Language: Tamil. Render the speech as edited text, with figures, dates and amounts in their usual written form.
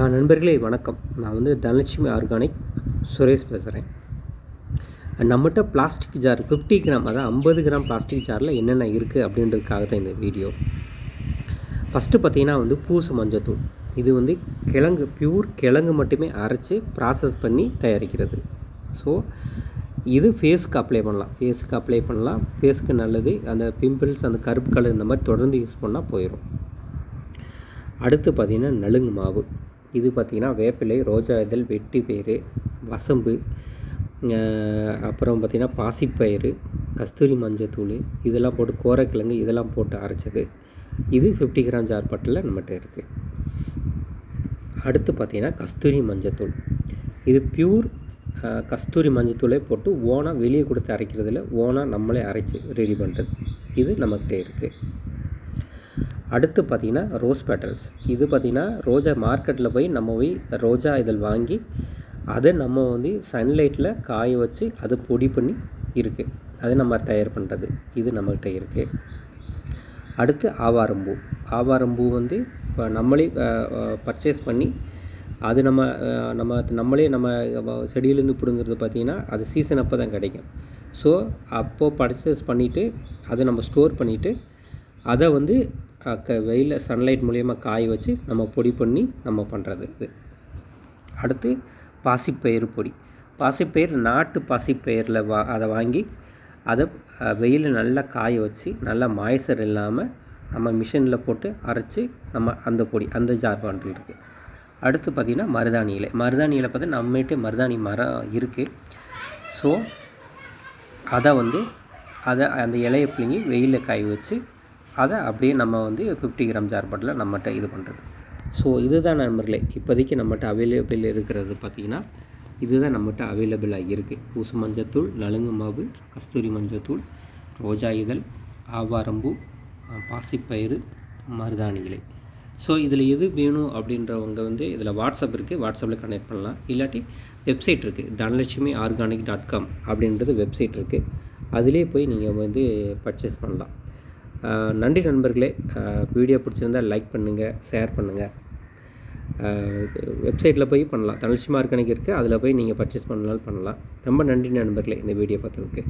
நண்பர்களே வணக்கம். நான் தனலட்சுமி ஆர்கானிக் சுரேஷ் பேசுகிறேன். நம்மகிட்ட பிளாஸ்டிக் ஜார் 50 கிராம், அதாவது 50 கிராம் பிளாஸ்டிக் ஜாரில் என்னென்ன இருக்குது அப்படின்றதுக்காக தான் இந்த வீடியோ. ஃபஸ்ட்டு பார்த்திங்கன்னா பூசு மஞ்சத்தூள். இது கிழங்கு, பியூர் கிழங்கு மட்டுமே அரைச்சி ப்ராசஸ் பண்ணி தயாரிக்கிறது. ஸோ இது ஃபேஸுக்கு அப்ளை பண்ணலாம். ஃபேஸுக்கு நல்லது. அந்த பிம்பிள்ஸ், அந்த கருப்பு கலர் இந்த மாதிரி தொடர்ந்து யூஸ் பண்ணால் போயிடும். அடுத்து பார்த்திங்கன்னா நலுங்கு மாவு. இது பார்த்திங்கன்னா வேப்பிலை, ரோஜா இதழ், வெட்டி பயிறு, வசம்பு, அப்புறம் பார்த்திங்கன்னா பாசிப்பயிறு, கஸ்தூரி மஞ்சத்தூள் இதெல்லாம் போட்டு, கோரைக்கிழங்கு இதெல்லாம் போட்டு அரைச்சது. இது 50 கிராம் ஜார் பாட்டில் நம்மகிட்ட இருக்குது. அடுத்து பார்த்திங்கன்னா கஸ்தூரி மஞ்சத்தூள். இது பியூர் கஸ்தூரி மஞ்சத்தூளே போட்டு ஓனாக வெளியே கொடுத்து அரைக்கிறதுல ஓனாக நம்மளே அரைச்சி ரெடி பண்ணுறது. இது நம்மகிட்ட இருக்குது. அடுத்து பார்த்திங்கன்னா ரோஸ் பெட்டல்ஸ். இது பார்த்திங்கன்னா ரோஜா மார்க்கெட்டில் போய் ரோஜா இதழ் வாங்கி அதை நம்ம சன்லைட்டில் காய வச்சு அதை பொடி பண்ணி இருக்குது. அதை நம்ம தயார் பண்ணுறது. இது நம்மகிட்ட இருக்குது. அடுத்து ஆவாரம்பூ. இப்போ நம்மளே பர்ச்சேஸ் பண்ணி அது நம்மளே செடியிலேருந்து பிடுங்கிறது பார்த்திங்கன்னா அது சீசன் அப்போ தான் கிடைக்கும். ஸோ அப்போது பர்ச்சேஸ் பண்ணிவிட்டு அதை நம்ம ஸ்டோர் பண்ணிவிட்டு அதை வெயிலில் சன்லைட் மூலயமா காய வச்சு நம்ம பொடி பண்ணி நம்ம பண்ணுறது இது. அடுத்து பாசிப்பயிறு பொடி. பாசிப்பயிறு நாட்டு பாசிப்பயிரில் அதை வாங்கி அதை வெயிலில் நல்லா காய வச்சு நல்லா மாய்ச்சர் இல்லாமல் நம்ம மிஷினில் போட்டு அரைச்சி நம்ம அந்த பொடி, அந்த ஜார் பாட்டில் இருக்குது. அடுத்து பார்த்திங்கன்னா மருதாணி இலை. பார்த்தா நம்மகிட்ட மருதாணி மரம் இருக்குது. ஸோ அதை அந்த இலையை பிடுங்கி வெயிலில் காய வச்சு அதை அப்படியே நம்ம 50 கிராம் ஜார் பாட்டில் நம்மகிட்ட இது பண்ணுறது. ஸோ இதுதான் நண்பர்களே இப்போதைக்கு நம்மகிட்ட அவைலபிள் இருக்கிறது. பார்த்திங்கன்னா இதுதான் நம்மகிட்ட அவைலபிளாக இருக்குது. பூசு மஞ்சத்தூள், நலுங்கு மாவு, கஸ்தூரி மஞ்சத்தூள், ரோஜா இதழ், ஆவாரம்பூ, பாசிப்பயிறு, மருதாணி இலை. ஸோ இதில் எது வேணும் அப்படின்றவங்க இதில் வாட்ஸ்அப் இருக்குது. வாட்ஸ்அப்பில் கனெக்ட் பண்ணலாம். இல்லாட்டி வெப்சைட் இருக்குது, தனலட்சுமி ஆர்கானிக்.com அப்படின்றது வெப்சைட் இருக்குது. அதிலே போய் நீங்கள் பர்ச்சேஸ் பண்ணலாம். நன்றி நண்பர்களே. வீடியோ பிடிச்சிருந்தால் லைக் பண்ணுங்கள், ஷேர் பண்ணுங்கள். வெப்சைட்டில் போய் பண்ணலாம். தனலட்சுமி ஆர்கானிக் இருக்குது, அதில் போய் நீங்கள் பர்ச்சேஸ் பண்ணலாம். ரொம்ப நன்றி நண்பர்களே இந்த வீடியோ பார்த்ததுக்கு.